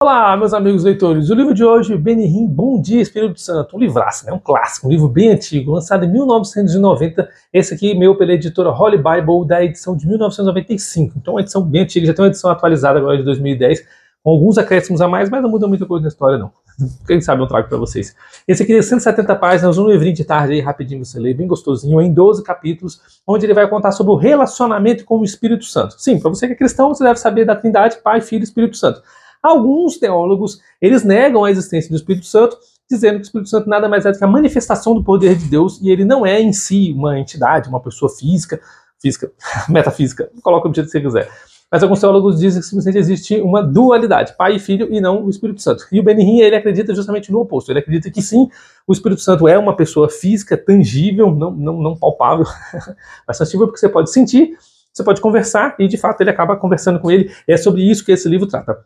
Olá, meus amigos leitores. O livro de hoje, Benihim, Bom Dia, Espírito Santo. Um livraço, né? Um clássico, um livro bem antigo, lançado em 1990. Esse aqui, meu pela editora Holy Bible, da edição de 1995. Então, uma edição bem antiga, já tem uma edição atualizada agora de 2010, com alguns acréscimos a mais, mas não muda muita coisa na história, não. Quem sabe eu trago para vocês. Esse aqui é 170 páginas, um livrinho de tarde aí, rapidinho você lê, bem gostosinho, em 12 capítulos, onde ele vai contar sobre o relacionamento com o Espírito Santo. Sim, para você que é cristão, você deve saber da Trindade, Pai, Filho e Espírito Santo. Alguns teólogos, eles negam a existência do Espírito Santo, dizendo que o Espírito Santo nada mais é do que a manifestação do poder de Deus, e ele não é em si uma entidade, uma pessoa física, metafísica, coloca o jeito que você quiser. Mas alguns teólogos dizem que simplesmente existe uma dualidade, Pai e Filho, e não o Espírito Santo. E o Benihim, ele acredita justamente no oposto. Ele acredita que sim, o Espírito Santo é uma pessoa física, tangível, não palpável, mas sensível porque você pode sentir, você pode conversar, e de fato ele acaba conversando com ele. É sobre isso que esse livro trata.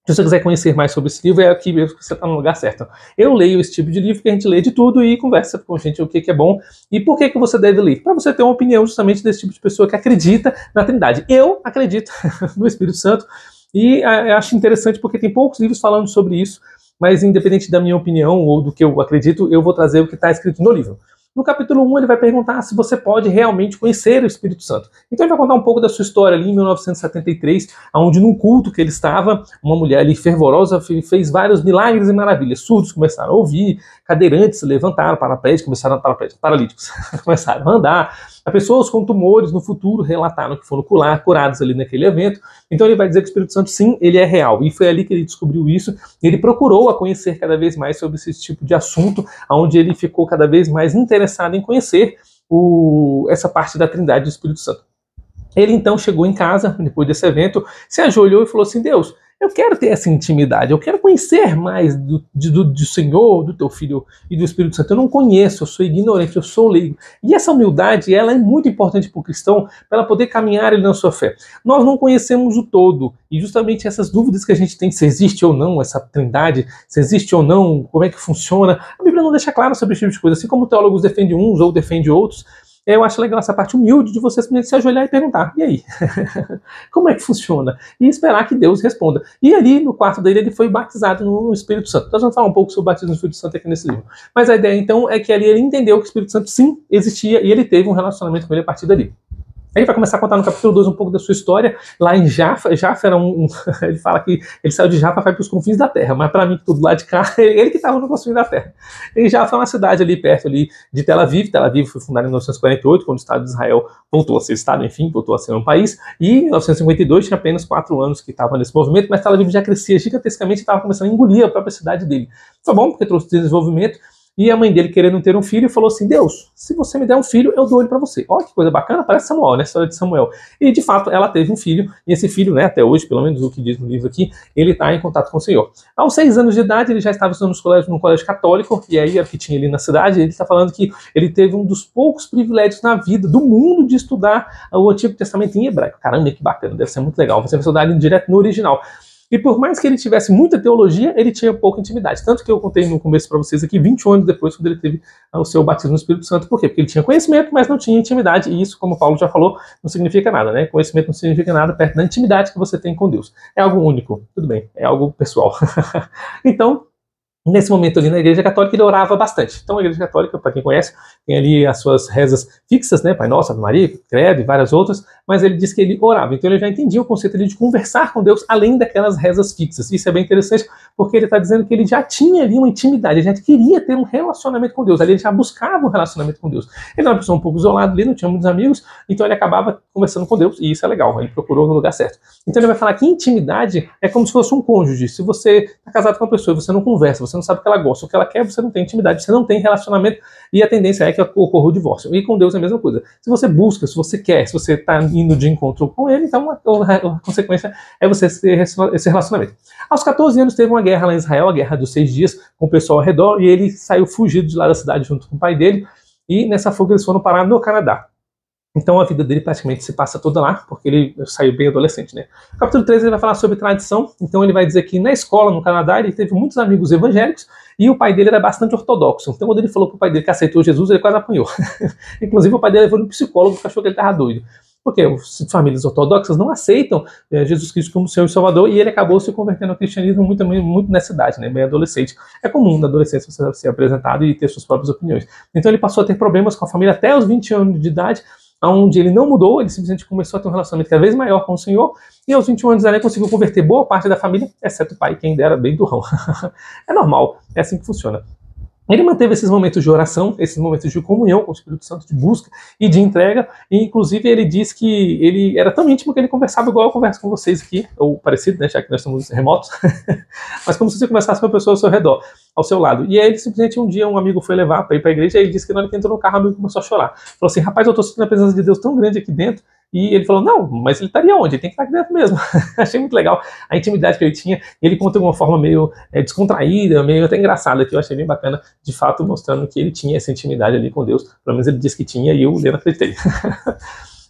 Se você quiser conhecer mais sobre esse livro, é aqui mesmo que você está no lugar certo. Eu leio esse tipo de livro que a gente lê de tudo e conversa com a gente o que é bom e por que você deve ler. Para você ter uma opinião justamente desse tipo de pessoa que acredita na Trindade. Eu acredito no Espírito Santo e acho interessante porque tem poucos livros falando sobre isso, mas independente da minha opinião ou do que eu acredito, eu vou trazer o que está escrito no livro. No capítulo 1, ele vai perguntar se você pode realmente conhecer o Espírito Santo. Então ele vai contar um pouco da sua história ali em 1973, onde num culto que ele estava, uma mulher ali fervorosa fez vários milagres e maravilhas. Surdos começaram a ouvir, cadeirantes se levantaram, paralíticos começaram a andar. Pessoas com tumores no futuro relataram que foram curados ali naquele evento. Então ele vai dizer que o Espírito Santo, sim, ele é real. E foi ali que ele descobriu isso. Ele procurou a conhecer cada vez mais sobre esse tipo de assunto, onde ele ficou cada vez mais interessado em conhecer essa parte da Trindade do Espírito Santo. Ele então chegou em casa, depois desse evento, se ajoelhou e falou assim: Deus, eu quero ter essa intimidade, eu quero conhecer mais do Senhor, do teu Filho e do Espírito Santo. Eu não conheço, eu sou ignorante, eu sou leigo. E essa humildade, ela é muito importante para o cristão, para poder caminhar ele na sua fé. Nós não conhecemos o todo, e justamente essas dúvidas que a gente tem, se existe ou não essa Trindade, se existe ou não, como é que funciona, a Bíblia não deixa claro sobre esse tipo de coisa, assim como teólogos defendem uns ou defendem outros. Eu acho legal essa parte humilde de você simplesmente se ajoelhar e perguntar, e aí? Como é que funciona? E esperar que Deus responda. E ali, no quarto dele, ele foi batizado no Espírito Santo. Nós vamos falar um pouco sobre o batismo no Espírito Santo aqui nesse livro. Mas a ideia, então, é que ali ele entendeu que o Espírito Santo, sim, existia, e ele teve um relacionamento com ele a partir dali. Ele vai começar a contar no capítulo 2 um pouco da sua história, lá em Jafa. Jafa era ele fala que ele saiu de Jafa e vai para os confins da terra, mas para mim, tudo lá de cá, ele que estava no confins da terra. E Jafa é uma cidade ali perto ali de Tel Aviv. Tel Aviv foi fundada em 1948, quando o Estado de Israel voltou a ser Estado, enfim, voltou a ser um país. E em 1952 tinha apenas 4 anos que estava nesse movimento, mas Tel Aviv já crescia gigantescamente e estava começando a engolir a própria cidade dele. Foi bom, porque trouxe desenvolvimento. E a mãe dele, querendo ter um filho, falou assim: Deus, se você me der um filho, eu dou ele para você. Olha que coisa bacana, parece Samuel, né? A história de Samuel. E, de fato, ela teve um filho, e esse filho, né, até hoje, pelo menos o que diz no livro aqui, ele está em contato com o Senhor. Aos 6 anos de idade, ele já estava estudando num colégio católico, e aí era o que tinha ali na cidade. Ele está falando que ele teve um dos poucos privilégios na vida, do mundo, de estudar o Antigo Testamento em hebraico. Caramba, que bacana, deve ser muito legal. Você vai estudar ele direto no original. E por mais que ele tivesse muita teologia, ele tinha pouca intimidade. Tanto que eu contei no começo para vocês aqui, 21 anos depois, quando ele teve o seu batismo no Espírito Santo. Por quê? Porque ele tinha conhecimento, mas não tinha intimidade. E isso, como o Paulo já falou, não significa nada, né? Conhecimento não significa nada perto da intimidade que você tem com Deus. É algo único, tudo bem, é algo pessoal. Então, nesse momento ali na Igreja Católica, ele orava bastante. Então a Igreja Católica, para quem conhece, tem ali as suas rezas fixas, né? Pai Nosso, Ave Maria, Credo e várias outras, mas ele diz que ele orava. Então ele já entendia o conceito ali de conversar com Deus além daquelas rezas fixas. Isso é bem interessante, porque ele está dizendo que ele já tinha ali uma intimidade, ele já queria ter um relacionamento com Deus, ali ele já buscava um relacionamento com Deus. Ele era uma pessoa um pouco isolada ali, não tinha muitos amigos, então ele acabava conversando com Deus, e isso é legal, ele procurou no lugar certo. Então ele vai falar que intimidade é como se fosse um cônjuge. Se você está casado com uma pessoa e você não conversa, você não sabe o que ela gosta, o que ela quer, você não tem intimidade, você não tem relacionamento, e a tendência é que ocorra o divórcio. E com Deus é a mesma coisa. Se você busca, se você quer, se você está indo de encontro com ele, então a consequência é você ter esse relacionamento. Aos 14 anos teve uma guerra lá em Israel, a Guerra dos 6 Dias, com o pessoal ao redor, e ele saiu fugido de lá da cidade junto com o pai dele, e nessa fuga eles foram parar no Canadá. Então a vida dele praticamente se passa toda lá, porque ele saiu bem adolescente, né? No capítulo 13 ele vai falar sobre tradição. Então ele vai dizer que na escola, no Canadá, ele teve muitos amigos evangélicos e o pai dele era bastante ortodoxo. Então quando ele falou pro pai dele que aceitou Jesus, ele quase apanhou. Inclusive o pai dele levou no psicólogo porque achou que ele estava doido. porque as famílias ortodoxas não aceitam Jesus Cristo como Senhor e Salvador, e ele acabou se convertendo ao cristianismo muito nessa idade, né, bem adolescente. É comum na adolescência você ser apresentado e ter suas próprias opiniões. Então ele passou a ter problemas com a família até os 20 anos de idade, onde ele não mudou, ele simplesmente começou a ter um relacionamento cada vez maior com o Senhor, e aos 21 anos ele conseguiu converter boa parte da família, exceto o pai, quem dera bem durrão. É normal, é assim que funciona. Ele manteve esses momentos de oração, esses momentos de comunhão com o Espírito Santo, de busca e de entrega, e inclusive ele diz que ele era tão íntimo que ele conversava igual eu converso com vocês aqui, ou parecido, né, já que nós estamos remotos, mas como se você conversasse com a pessoa ao seu redor, ao seu lado. E aí ele simplesmente um dia um amigo foi levar para ir para a igreja, e ele disse que na hora que entrou no carro o amigo começou a chorar. Falou assim, rapaz, eu estou sentindo a presença de Deus tão grande aqui dentro. E ele falou, não, mas ele estaria onde? Ele tem que estar aqui dentro mesmo. Achei muito legal a intimidade que ele tinha. E ele conta de uma forma meio descontraída, meio até engraçada, que eu achei bem bacana, de fato, mostrando que ele tinha essa intimidade ali com Deus. Pelo menos ele disse que tinha e eu não acreditei.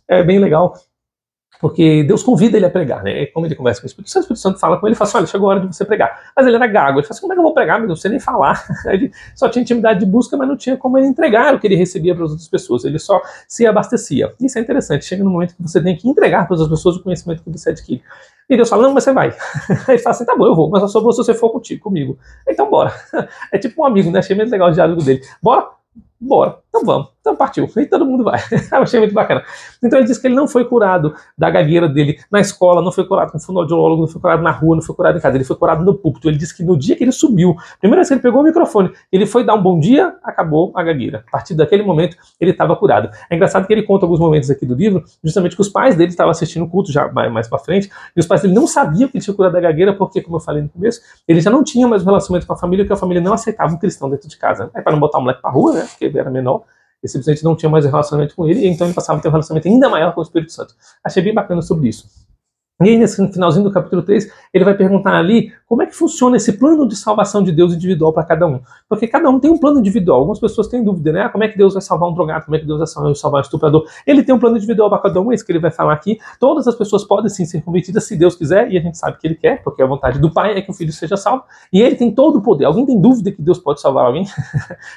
É bem legal, porque Deus convida ele a pregar, né? Como ele conversa com o Espírito Santo fala com ele e fala assim, olha, chegou a hora de você pregar. Mas ele era gago, ele fala assim, como é que eu vou pregar? Mas não sei nem falar. Ele só tinha intimidade de busca, mas não tinha como ele entregar o que ele recebia para as outras pessoas, ele só se abastecia. Isso é interessante, chega no momento que você tem que entregar para as pessoas o conhecimento que você adquire. E Deus fala, não, mas você vai. Ele fala assim, tá bom, eu vou, mas eu só vou se você for comigo. Então bora. É tipo um amigo, né? Achei muito legal o diálogo dele. Bora? Bora, então vamos, então partiu, e todo mundo vai. Eu achei muito bacana. Então ele disse que ele não foi curado da gagueira dele na escola, não foi curado com fonoaudiólogo, não foi curado na rua, não foi curado em casa, ele foi curado no púlpito. Ele disse que no dia que ele subiu, primeira vez que ele pegou o microfone, ele foi dar um bom dia, acabou a gagueira. A partir daquele momento ele estava curado. É engraçado que ele conta alguns momentos aqui do livro, justamente que os pais dele estavam assistindo o culto já mais pra frente, e os pais dele não sabiam que ele tinha curado da gagueira, porque, como eu falei no começo, ele já não tinha mais um relacionamento com a família, porque a família não aceitava um cristão dentro de casa. É para não botar o moleque pra rua, né, porque ele era menor. Ele simplesmente não tinha mais um relacionamento com ele, e então ele passava a ter um relacionamento ainda maior com o Espírito Santo. Achei bem bacana sobre isso. E aí, nesse finalzinho do capítulo 3, ele vai perguntar ali como é que funciona esse plano de salvação de Deus individual para cada um. Porque cada um tem um plano individual. Algumas pessoas têm dúvida, né? Como é que Deus vai salvar um drogado? Como é que Deus vai salvar um estuprador? Ele tem um plano individual para cada um, é isso que ele vai falar aqui. Todas as pessoas podem sim ser convertidas se Deus quiser, e a gente sabe que ele quer, porque a vontade do Pai é que o Filho seja salvo. E ele tem todo o poder. Alguém tem dúvida que Deus pode salvar alguém?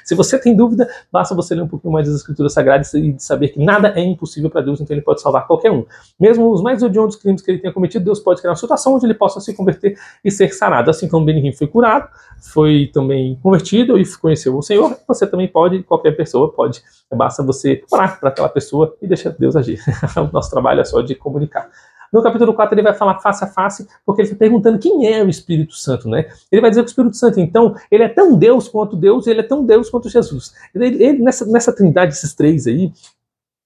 Se você tem dúvida, basta você ler um pouquinho mais das Escrituras Sagradas e saber que nada é impossível para Deus, então ele pode salvar qualquer um. Mesmo os mais odiosos crimes que ele tenha cometido, Deus pode criar uma situação onde ele possa se converter e ser sarado. Assim como Benihim foi curado, foi também convertido e conheceu o Senhor, você também pode, qualquer pessoa pode. Basta você orar para aquela pessoa e deixar Deus agir. O nosso trabalho é só de comunicar. No capítulo 4 ele vai falar face a face, porque ele está perguntando quem é o Espírito Santo, né? Ele vai dizer que o Espírito Santo, então, ele é tão Deus quanto Deus, ele é tão Deus quanto Jesus. Ele nessa trindade, esses três aí,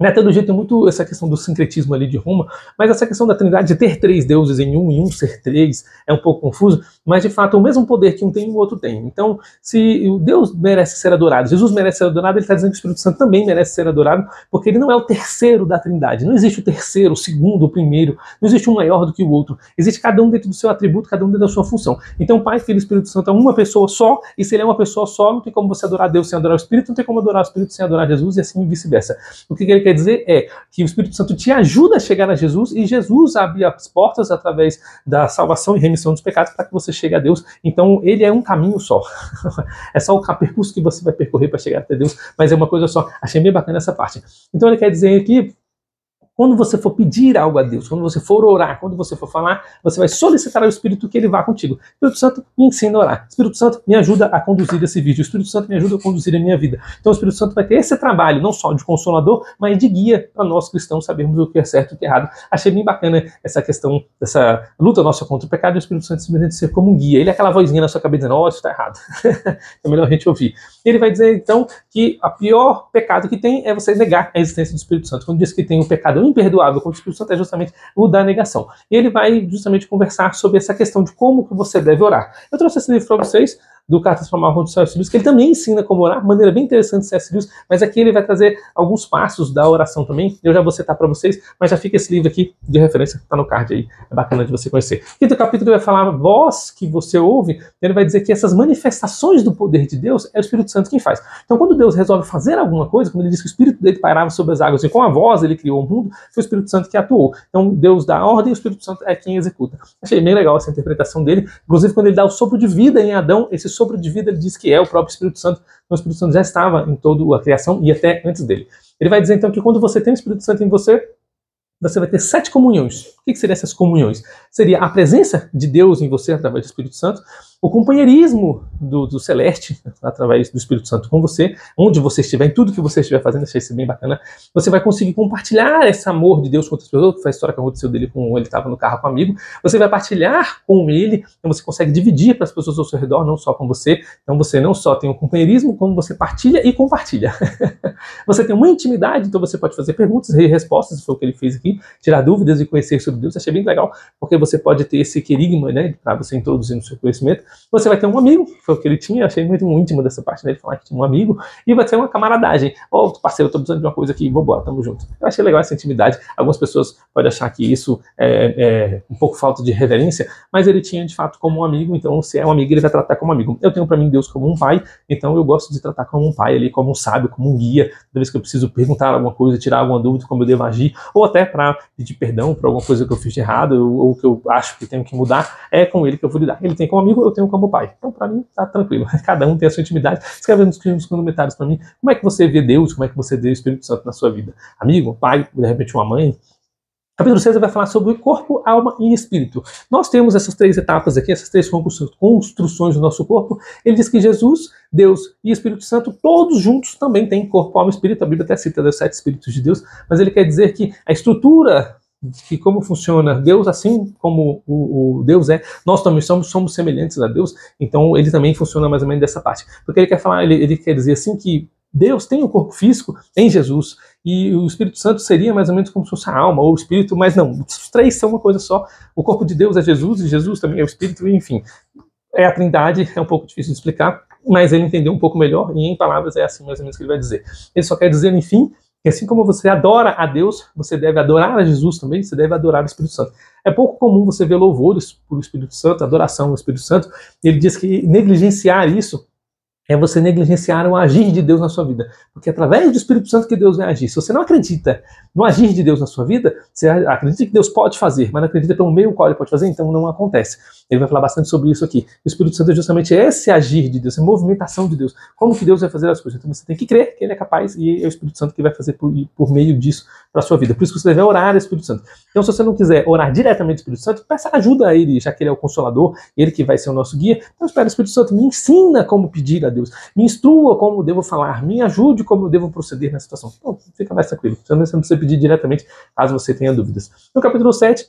né, todo jeito tem muito essa questão do sincretismo ali de Roma, mas essa questão da trindade de ter três deuses em um e um ser três é um pouco confuso, mas de fato é o mesmo poder que um tem e o outro tem. Então, se o Deus merece ser adorado, Jesus merece ser adorado, ele está dizendo que o Espírito Santo também merece ser adorado, porque ele não é o terceiro da trindade. Não existe o terceiro, o segundo, o primeiro, não existe um maior do que o outro. Existe cada um dentro do seu atributo, cada um dentro da sua função. Então, Pai, Filho e Espírito Santo é uma pessoa só, e se ele é uma pessoa só, não tem como você adorar Deus sem adorar o Espírito, não tem como adorar o Espírito sem adorar Jesus, e assim vice-versa. O que ele quer dizer é que o Espírito Santo te ajuda a chegar a Jesus, e Jesus abre as portas através da salvação e remissão dos pecados para que você chegue a Deus. Então ele é um caminho só. É só o percurso que você vai percorrer para chegar até Deus, mas é uma coisa só. Achei bem bacana essa parte. Então ele quer dizer aqui, quando você for pedir algo a Deus, quando você for orar, quando você for falar, você vai solicitar ao Espírito que ele vá contigo. Espírito Santo me ensina a orar. Espírito Santo me ajuda a conduzir esse vídeo. Espírito Santo me ajuda a conduzir a minha vida. Então o Espírito Santo vai ter esse trabalho, não só de consolador, mas de guia para nós cristãos sabermos o que é certo e o que é errado. Achei bem bacana essa questão, dessa luta nossa contra o pecado, e o Espírito Santo simplesmente ser como um guia. Ele é aquela vozinha na sua cabeça dizendo, ó, isso está errado. É melhor a gente ouvir. Ele vai dizer então que o pior pecado que tem é você negar a existência do Espírito Santo. Quando diz que tem um pecado imperdoável contra o Espírito Santo, é justamente o da negação. E ele vai justamente conversar sobre essa questão de como que você deve orar. Eu trouxe esse livro para vocês, do Cartas para Marrom de C.S. Lewis, que ele também ensina como orar, maneira bem interessante de C.S. Lewis, mas aqui ele vai trazer alguns passos da oração também. Eu já vou citar para vocês, mas já fica esse livro aqui de referência, que está no card aí, é bacana de você conhecer. Quinto capítulo vai falar voz que você ouve, ele vai dizer que essas manifestações do poder de Deus é o Espírito Santo quem faz. Então quando Deus resolve fazer alguma coisa, quando ele diz que o Espírito dele pairava sobre as águas e com a voz ele criou o mundo, foi o Espírito Santo que atuou. Então Deus dá a ordem e o Espírito Santo é quem executa. Achei bem legal essa interpretação dele, inclusive quando ele dá o sopro de vida em Adão, esse sopro de vida ele diz que é o próprio Espírito Santo. Então, o Espírito Santo já estava em toda a criação e até antes dele. Ele vai dizer então que quando você tem o Espírito Santo em você, você vai ter 7 comunhões. O que seriam essas comunhões? Seria a presença de Deus em você através do Espírito Santo, o companheirismo do Celeste através do Espírito Santo com você, onde você estiver, em tudo que você estiver fazendo, achei isso bem bacana. Você vai conseguir compartilhar esse amor de Deus com outras pessoas, que foi a história que aconteceu dele com ele estava no carro com um amigo. Você vai partilhar com ele, então você consegue dividir para as pessoas ao seu redor, não só com você. Então você não só tem o companheirismo, como você partilha e compartilha. Você tem uma intimidade, então você pode fazer perguntas e respostas, foi o que ele fez aqui, tirar dúvidas e conhecer sobre Deus. Achei bem legal, porque você pode ter esse querigma, né, para você introduzir no seu conhecimento. Você vai ter um amigo, foi o que ele tinha, achei muito íntimo dessa parte, né, de falar que tinha um amigo, e vai ter uma camaradagem. Ó, parceiro, eu tô precisando de uma coisa aqui, vambora, tamo junto. Eu achei legal essa intimidade. Algumas pessoas podem achar que isso é um pouco falta de reverência, mas ele tinha de fato como um amigo, então se é um amigo, ele vai tratar como um amigo. Eu tenho para mim Deus como um pai, então eu gosto de tratar como um pai ali, como um sábio, como um guia, toda vez que eu preciso perguntar alguma coisa, tirar alguma dúvida, como eu devo agir, ou até para pedir perdão por alguma coisa que eu fiz de errado, ou que eu acho que tenho que mudar, é com ele que eu vou lidar. Ele tem como amigo, eu tenho como pai. Então, para mim, tá tranquilo. Cada um tem a sua intimidade. Escreve nos comentários para mim como é que você vê Deus, como é que você vê o Espírito Santo na sua vida. Amigo, pai, de repente uma mãe. Capítulo 6 vai falar sobre corpo, alma e espírito. Nós temos essas 3 etapas aqui, essas 3 construções do nosso corpo. Ele diz que Jesus, Deus e Espírito Santo, todos juntos também têm corpo, alma e espírito. A Bíblia até cita os 7 Espíritos de Deus, mas ele quer dizer que a estrutura, que como funciona Deus, assim como o Deus é, nós também somos semelhantes a Deus, então ele também funciona mais ou menos dessa parte. Porque ele quer falar, ele quer dizer assim que Deus tem um corpo físico em Jesus, e o Espírito Santo seria mais ou menos como se fosse a alma ou o Espírito, mas não, os 3 são uma coisa só. O corpo de Deus é Jesus, e Jesus também é o Espírito, enfim. É a Trindade, é um pouco difícil de explicar, mas ele entendeu um pouco melhor, e em palavras é assim mais ou menos que ele vai dizer. Ele só quer dizer, enfim, que assim como você adora a Deus, você deve adorar a Jesus também, você deve adorar o Espírito Santo. É pouco comum você ver louvores por Espírito Santo, adoração ao Espírito Santo. Ele diz que negligenciar isso é você negligenciar o agir de Deus na sua vida. Porque é através do Espírito Santo que Deus vai agir. Se você não acredita no agir de Deus na sua vida, você acredita que Deus pode fazer, mas não acredita pelo meio qual ele pode fazer, então não acontece. Ele vai falar bastante sobre isso aqui. O Espírito Santo é justamente esse agir de Deus, essa movimentação de Deus. Como que Deus vai fazer as coisas? Então você tem que crer que ele é capaz, e é o Espírito Santo que vai fazer por meio disso para a sua vida. Por isso que você deve orar ao Espírito Santo. Então se você não quiser orar diretamente ao Espírito Santo, peça ajuda a ele, já que ele é o Consolador, ele que vai ser o nosso guia. Então espera o Espírito Santo, me ensina como pedir a Deus, me instrua como devo falar, me ajude como eu devo proceder na situação. Então, fica mais tranquilo. Você não precisa pedir diretamente, caso você tenha dúvidas. No capítulo 7,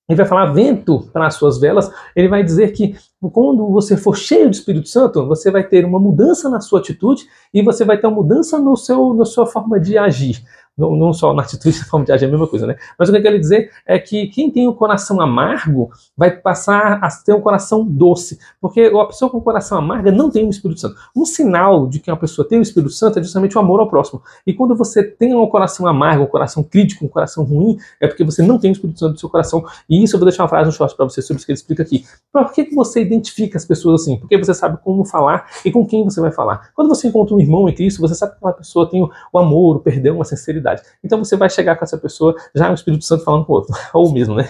ele vai falar vento para as suas velas. Ele vai dizer que quando você for cheio do Espírito Santo, você vai ter uma mudança na sua atitude e você vai ter uma mudança na sua forma de agir. Não só na atitude, na forma de agir é a mesma coisa, né? Mas o que eu quero dizer é que quem tem o coração amargo vai passar a ter um coração doce, porque a pessoa com o coração amargo não tem o Espírito Santo. Um sinal de que uma pessoa tem o Espírito Santo é justamente o amor ao próximo. E quando você tem um coração amargo, um coração crítico, um coração ruim, é porque você não tem o Espírito Santo no seu coração. E isso eu vou deixar uma frase no short para você sobre isso que ele explica aqui. Por que você identifica as pessoas assim? Porque você sabe como falar e com quem você vai falar. Quando você encontra um irmão em Cristo, você sabe que aquela pessoa tem o amor, o perdão, a sinceridade. Então você vai chegar com essa pessoa já o Espírito Santo falando com o outro, ou mesmo, né?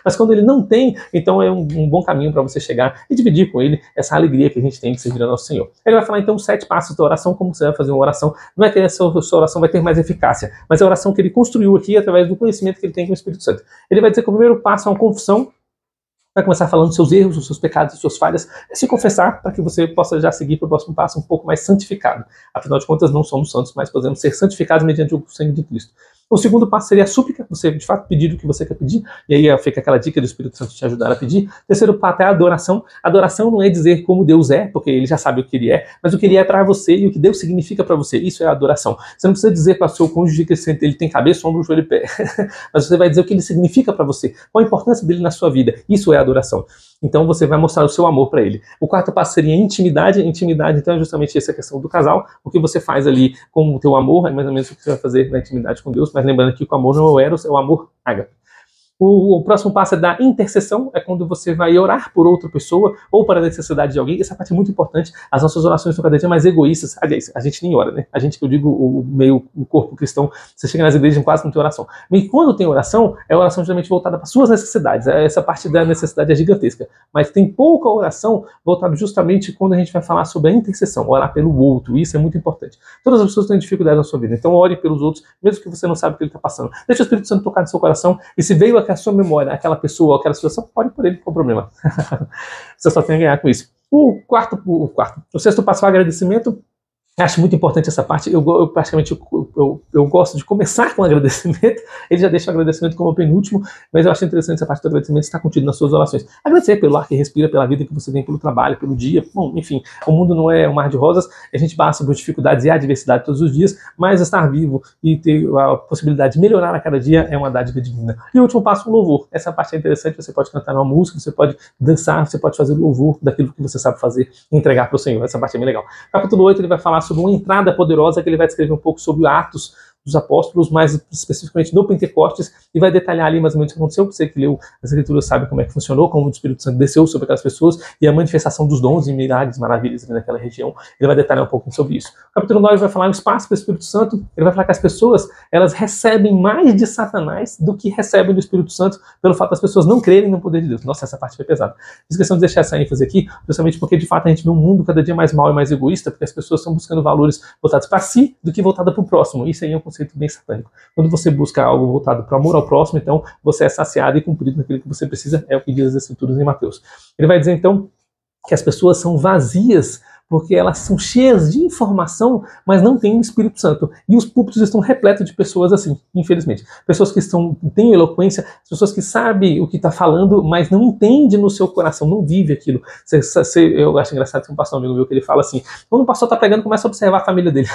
Mas quando ele não tem, então é um bom caminho para você chegar e dividir com ele essa alegria que a gente tem de servir ao nosso Senhor. Ele vai falar então os 7 passos da oração, como você vai fazer uma oração. Não é que essa sua oração vai ter mais eficácia, mas é a oração que ele construiu aqui através do conhecimento que ele tem com o Espírito Santo. Ele vai dizer que o primeiro passo é uma confissão. Vai começar falando dos seus erros, dos seus pecados, das suas falhas, é se confessar para que você possa já seguir para o próximo passo um pouco mais santificado. Afinal de contas, não somos santos, mas podemos ser santificados mediante o sangue de Cristo. O segundo passo seria a súplica, você de fato pedir o que você quer pedir, e aí fica aquela dica do Espírito Santo te ajudar a pedir. O terceiro passo é a adoração. Adoração não é dizer como Deus é, porque ele já sabe o que ele é, mas o que ele é para você e o que Deus significa para você. Isso é a adoração. Você não precisa dizer para o seu cônjuge que ele tem cabeça, ombro, joelho e pé, mas você vai dizer o que ele significa para você, qual a importância dele na sua vida. Isso é a adoração. Então você vai mostrar o seu amor para ele. O quarto passo seria intimidade. Intimidade, então, é justamente essa questão do casal. O que você faz ali com o teu amor é mais ou menos o que você vai fazer na intimidade com Deus, mas lembrando que o amor não é o eros, é o amor ágape. O próximo passo é da intercessão, é quando você vai orar por outra pessoa ou para a necessidade de alguém. Essa parte é muito importante. As nossas orações são cada dia mais egoístas. Aliás, a gente nem ora, né? A gente, que eu digo, o corpo cristão, você chega nas igrejas quase não tem oração. E quando tem oração, é oração geralmente voltada para suas necessidades. Essa parte da necessidade é gigantesca. Mas tem pouca oração voltada justamente quando a gente vai falar sobre a intercessão, orar pelo outro. Isso é muito importante. Todas as pessoas têm dificuldade na sua vida, então ore pelos outros, mesmo que você não sabe o que ele está passando. Deixa o Espírito Santo tocar no seu coração, e se veio a sua memória, aquela pessoa, aquela situação, ore por ele, não tem problema. Você só tem a ganhar com isso. O sexto passo é o agradecimento. Acho muito importante essa parte. Eu gosto de começar com o agradecimento. Ele já deixa o agradecimento como o penúltimo, mas eu acho interessante essa parte do agradecimento estar contido nas suas orações. Agradecer pelo ar que respira, pela vida que você tem, pelo trabalho, pelo dia. Bom, enfim, o mundo não é um mar de rosas. A gente passa por dificuldades e adversidade todos os dias, mas estar vivo e ter a possibilidade de melhorar a cada dia é uma dádiva divina. E o último passo, o louvor. Essa parte é interessante. Você pode cantar uma música, você pode dançar, você pode fazer louvor daquilo que você sabe fazer e entregar para o Senhor. Essa parte é bem legal. Capítulo 8, ele vai falar sobre uma entrada poderosa, que ele vai descrever um pouco sobre Atos dos Apóstolos, mais especificamente no Pentecostes, e vai detalhar ali mais ou menos o que aconteceu. Você que leu as Escrituras sabe como é que funcionou, como o Espírito Santo desceu sobre aquelas pessoas e a manifestação dos dons e milagres, maravilhas ali naquela região. Ele vai detalhar um pouco sobre isso. O capítulo 9 vai falar o espaço para o Espírito Santo. Ele vai falar que as pessoas, elas recebem mais de Satanás do que recebem do Espírito Santo, pelo fato das pessoas não crerem no poder de Deus. Nossa, essa parte foi pesada. Esquecemos de deixar essa ênfase aqui, justamente porque de fato a gente vê um mundo cada dia mais mau e mais egoísta, porque as pessoas estão buscando valores voltados para si do que voltado para o próximo. Isso aí é um conceito bem satânico. Quando você busca algo voltado para o amor ao próximo, então você é saciado e cumprido naquilo que você precisa, é o que diz as Escrituras em Mateus. Ele vai dizer então que as pessoas são vazias porque elas são cheias de informação, mas não têm o Espírito Santo. E os púlpitos estão repletos de pessoas assim, infelizmente. Pessoas que têm eloquência, pessoas que sabem o que está falando, mas não entendem no seu coração, não vive aquilo. Eu acho engraçado que um pastor amigo meu que ele fala assim, quando o pastor está pregando, começa a observar a família dele.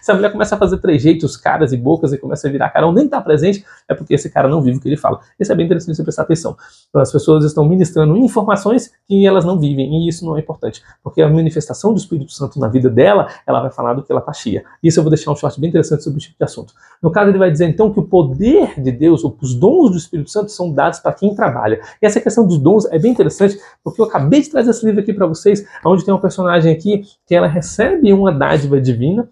Se a mulher começa a fazer trejeitos, caras e bocas, e começa a virar carão, nem está presente, é porque esse cara não vive o que ele fala. Isso é bem interessante você prestar atenção. Então, as pessoas estão ministrando informações que elas não vivem, e isso não é importante, porque a manifestação do Espírito Santo na vida dela, ela vai falar do que ela está cheia. Isso eu vou deixar um short bem interessante sobre esse tipo de assunto. No caso, ele vai dizer então que o poder de Deus, ou os dons do Espírito Santo, são dados para quem trabalha. E essa questão dos dons é bem interessante, porque eu acabei de trazer esse livro aqui para vocês, onde tem um personagem aqui que ela recebe uma dádiva divina,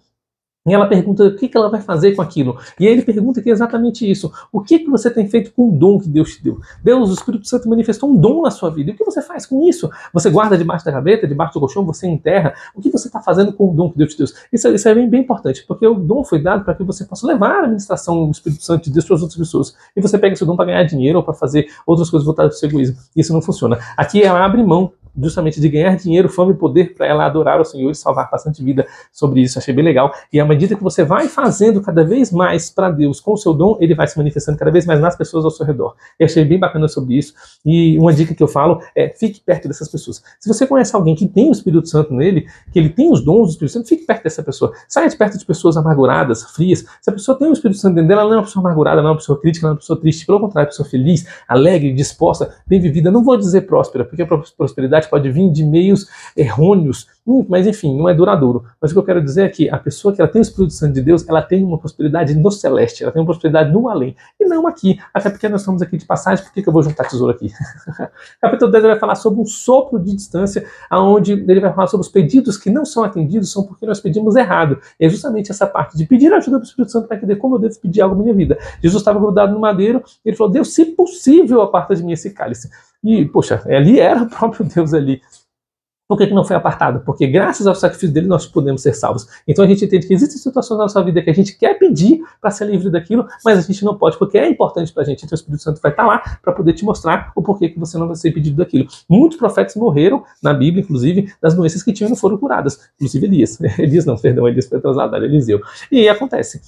e ela pergunta o que ela vai fazer com aquilo. E aí ele pergunta aqui exatamente isso. O que você tem feito com o dom que Deus te deu? Deus, o Espírito Santo, manifestou um dom na sua vida. E o que você faz com isso? Você guarda debaixo da gaveta, debaixo do colchão, você enterra? O que você está fazendo com o dom que Deus te deu? Isso é bem importante, porque o dom foi dado para que você possa levar a administração do Espírito Santo de Deus para as outras pessoas. E você pega esse dom para ganhar dinheiro ou para fazer outras coisas voltadas para o seu egoísmo. Isso não funciona. Aqui ela abre mão justamente de ganhar dinheiro, fama e poder para ela adorar o Senhor e salvar bastante vida sobre isso. Achei bem legal. E à medida que você vai fazendo cada vez mais para Deus com o seu dom, ele vai se manifestando cada vez mais nas pessoas ao seu redor. Eu achei bem bacana sobre isso. E uma dica que eu falo é: fique perto dessas pessoas. Se você conhece alguém que tem o Espírito Santo nele, que ele tem os dons do Espírito Santo, fique perto dessa pessoa. Saia de perto de pessoas amarguradas, frias. Se a pessoa tem o Espírito Santo dentro dela, ela não é uma pessoa amargurada, não é uma pessoa crítica, não é uma pessoa triste. Pelo contrário, é uma pessoa feliz, alegre, disposta, bem vivida. Não vou dizer próspera, porque a prosperidade pode vir de meios errôneos, mas enfim, não é duradouro. Mas o que eu quero dizer é que a pessoa que ela tem o Espírito Santo de Deus, ela tem uma prosperidade no celeste, ela tem uma prosperidade no além, e não aqui. Até porque nós estamos aqui de passagem, por que eu vou juntar tesouro aqui? Capítulo 10 ele vai falar sobre um sopro de distância, onde ele vai falar sobre os pedidos que não são atendidos, são porque nós pedimos errado. E é justamente essa parte de pedir ajuda para o Espírito Santo para entender como eu devo pedir algo na minha vida. Jesus estava grudado no madeiro, e ele falou: Deus, se possível, aparta de mim esse cálice. E, poxa, ali era o próprio Deus ali. Por que não foi apartado? Porque graças ao sacrifício dele nós podemos ser salvos. Então a gente entende que existem situações na nossa vida que a gente quer pedir para ser livre daquilo, mas a gente não pode, porque é importante para a gente. Então o Espírito Santo vai estar lá para poder te mostrar o porquê que você não vai ser pedido daquilo. Muitos profetas morreram, na Bíblia inclusive, das doenças que tinham e não foram curadas. Inclusive Elias. Elias foi trasladado, Eliseu. E aí acontece.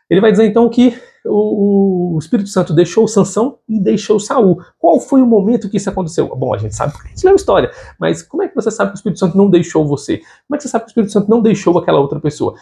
Ele vai dizer então que o Espírito Santo deixou Sansão e deixou Saul. Qual foi o momento que isso aconteceu? Bom, a gente sabe porque a gente leu a história, mas como é que você sabe que o Espírito Santo não deixou você? Como é que você sabe que o Espírito Santo não deixou aquela outra pessoa?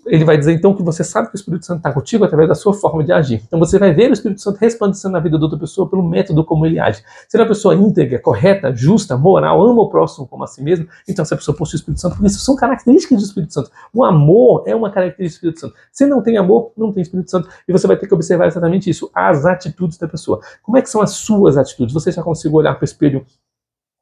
ele vai dizer então que você sabe que o Espírito Santo está contigo através da sua forma de agir. Então você vai ver o Espírito Santo resplandecendo na vida da outra pessoa pelo método como ele age. Se é uma pessoa íntegra, correta, justa, moral, ama o próximo como a si mesmo, então essa pessoa possui o Espírito Santo, porque isso são características do Espírito Santo. O amor é uma característica do Espírito Santo. Se não tem amor, não tem Espírito Santo. E você vai ter que observar exatamente isso, as atitudes da pessoa. Como é que são as suas atitudes? Você já conseguiu olhar para o espelho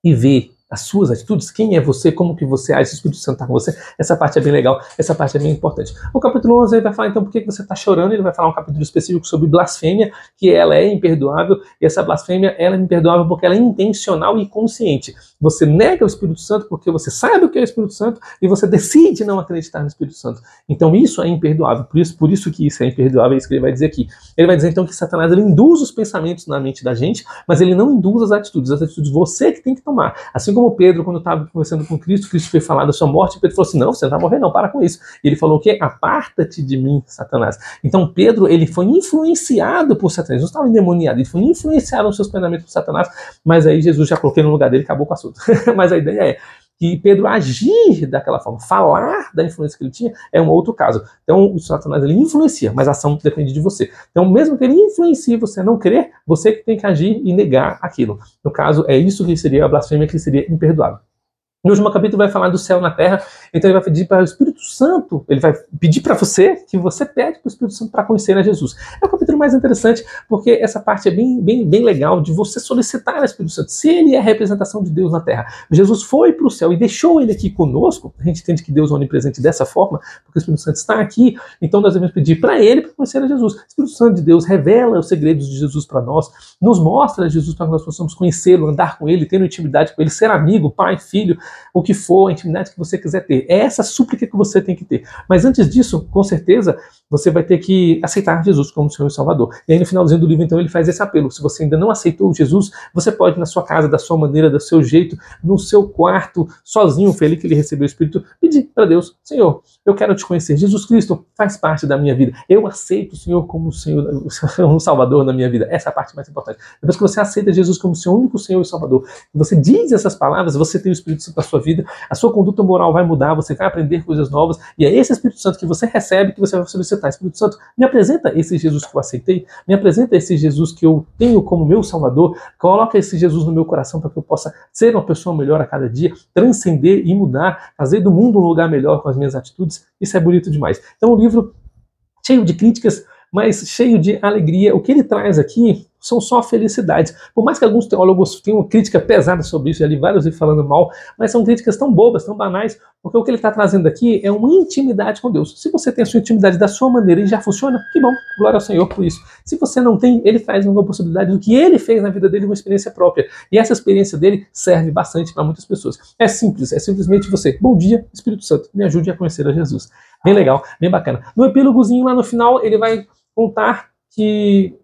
e ver as suas atitudes, quem é você, como que você age, se o Espírito Santo está com você? Essa parte é bem legal, essa parte é bem importante. O capítulo 11 ele vai falar então por que você está chorando, ele vai falar um capítulo específico sobre blasfêmia, que ela é imperdoável, e essa blasfêmia ela é imperdoável porque ela é intencional e consciente. Você nega o Espírito Santo porque você sabe o que é o Espírito Santo e você decide não acreditar no Espírito Santo. Então isso é imperdoável, por isso que isso é imperdoável, é isso que ele vai dizer aqui. Ele vai dizer então que Satanás ele induz os pensamentos na mente da gente, mas ele não induz as atitudes você que tem que tomar. Assim como Pedro, quando estava conversando com Cristo foi falar da sua morte, Pedro falou assim, não, você não vai morrer não, para com isso. E ele falou o quê? Aparta-te de mim, Satanás. Então Pedro, ele foi influenciado por Satanás, não estava endemoniado, ele foi influenciado nos seus pensamentos por Satanás, mas aí Jesus já colocou no lugar dele e acabou com o assunto. Mas a ideia é que Pedro agir daquela forma, falar da influência que ele tinha, é um outro caso. Então o Satanás ele influencia, mas a ação depende de você. Então mesmo que ele influencie você a não crer, você que tem que agir e negar aquilo. No caso, é isso que seria a blasfêmia, que seria imperdoável. No último capítulo vai falar do céu na terra, então ele vai pedir para o Espírito Santo, ele vai pedir para você, que você pede para o Espírito Santo para conhecer a Jesus. É o capítulo mais interessante, porque essa parte é bem legal de você solicitar ao Espírito Santo, se ele é a representação de Deus na terra. Jesus foi para o céu e deixou ele aqui conosco, a gente entende que Deus é onipresente dessa forma, porque o Espírito Santo está aqui, então nós devemos pedir para ele para conhecer a Jesus. O Espírito Santo de Deus revela os segredos de Jesus para nós, nos mostra Jesus para que nós possamos conhecê-lo, andar com ele, ter intimidade com ele, ser amigo, pai, filho, o que for, a intimidade que você quiser ter. É essa súplica que você tem que ter. Mas antes disso, com certeza, você vai ter que aceitar Jesus como Senhor e Salvador. E aí no finalzinho do livro, então, ele faz esse apelo. Se você ainda não aceitou Jesus, você pode na sua casa, da sua maneira, do seu jeito, no seu quarto, sozinho, feliz que ele recebeu o Espírito, pedir para Deus, Senhor, eu quero te conhecer. Jesus Cristo faz parte da minha vida. Eu aceito o Senhor como Senhor, o Salvador na minha vida. Essa é a parte mais importante. Depois que você aceita Jesus como seu único Senhor e Salvador, e você diz essas palavras, você tem o Espírito Santo na sua vida, a sua conduta moral vai mudar, você vai aprender coisas novas, e é esse Espírito Santo que você recebe, que você vai solicitar. Espírito Santo, me apresenta esse Jesus que eu aceitei, me apresenta esse Jesus que eu tenho como meu Salvador, coloca esse Jesus no meu coração para que eu possa ser uma pessoa melhor a cada dia, transcender e mudar, fazer do mundo um lugar melhor com as minhas atitudes. Isso é bonito demais. Então, um livro cheio de críticas, mas cheio de alegria. O que ele traz aqui são só felicidades. Por mais que alguns teólogos tenham crítica pesada sobre isso, já li vários falando mal, mas são críticas tão bobas, tão banais, porque o que ele está trazendo aqui é uma intimidade com Deus. Se você tem a sua intimidade da sua maneira e já funciona, que bom, glória ao Senhor por isso. Se você não tem, ele traz uma possibilidade do que ele fez na vida dele, uma experiência própria. E essa experiência dele serve bastante para muitas pessoas. É simples, é simplesmente você, bom dia, Espírito Santo, me ajude a conhecer a Jesus. Bem legal, bem bacana. No epílogozinho lá no final, ele vai contar que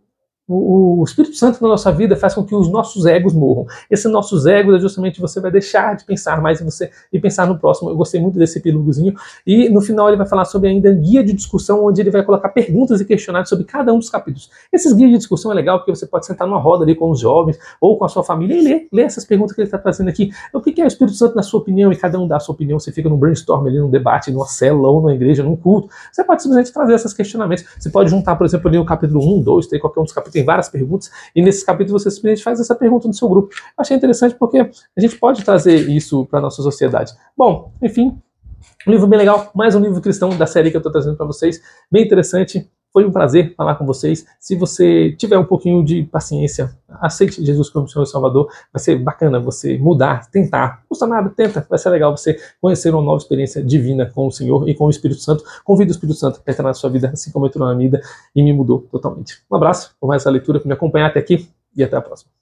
o Espírito Santo na nossa vida faz com que os nossos egos morram. Esse nossos egos é justamente você vai deixar de pensar mais em você e pensar no próximo. Eu gostei muito desse epílogozinho. E no final ele vai falar sobre ainda guia de discussão, onde ele vai colocar perguntas e questionários sobre cada um dos capítulos. Esses guias de discussão é legal porque você pode sentar numa roda ali com os jovens ou com a sua família e ler essas perguntas que ele está trazendo aqui. O que é o Espírito Santo na sua opinião? E cada um dá a sua opinião. Você fica num brainstorm ali, num debate, numa célula ou numa igreja, num culto. Você pode simplesmente trazer esses questionamentos. Você pode juntar, por exemplo, ali o capítulo 1, 2, 3, qualquer um dos capítulos, tem várias perguntas, e nesses capítulos você simplesmente faz essa pergunta no seu grupo. Eu achei interessante porque a gente pode trazer isso para a nossa sociedade. Bom, enfim, um livro bem legal, mais um livro cristão da série que eu estou trazendo para vocês, bem interessante. Foi um prazer falar com vocês. Se você tiver um pouquinho de paciência, aceite Jesus como Senhor e Salvador. Vai ser bacana você mudar, tentar. Não custa nada, tenta. Vai ser legal você conhecer uma nova experiência divina com o Senhor e com o Espírito Santo. Convido o Espírito Santo para entrar na sua vida, assim como entrou na minha vida e me mudou totalmente. Um abraço por mais essa leitura, por me acompanhar até aqui e até a próxima.